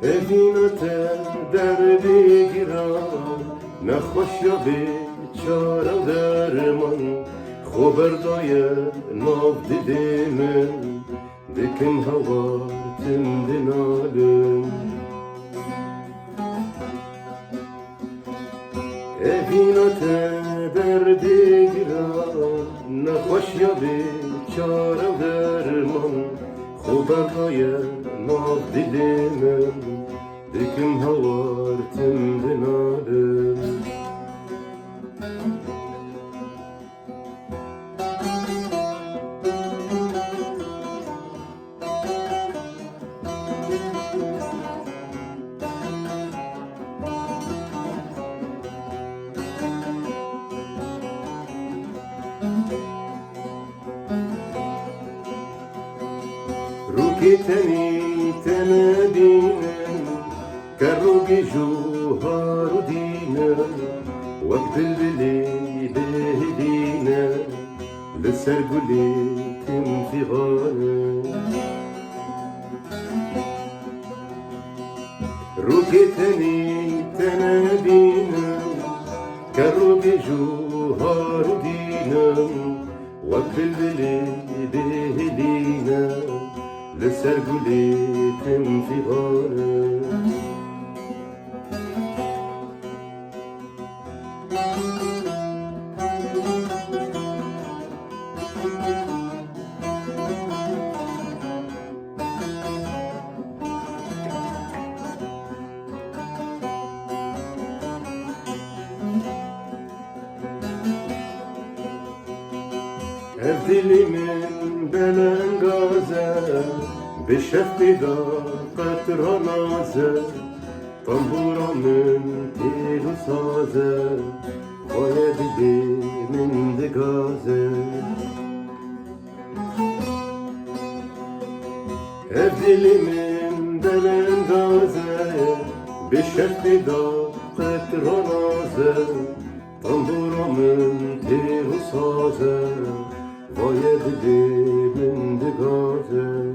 ببینت دردی گیرم نخوش یا بیچاره درمان خوبردای ناف دیدی من دکم هوا تندنالم ببینت دردی گیرم نخوش یا بیچاره درمان خوبردای ناف دیدی من دکم هوا تندنالم روکی تنی تنادینم كالروقي جوهر دينا وقت الليل بهدينا للسرق اللي في غانا روقي تاني تنادينا كالروقي جوهر دينا وقت الليل بهدينا للسرق اللي في غانا أبدلي من بلنغازة بشف دقة رمازة طنبورة من تيلو سازة ويدي من دقازة أبدلي من بلنغازة بشف دقة رمازة طنبورة من تيلو سازة ويدي من دقازة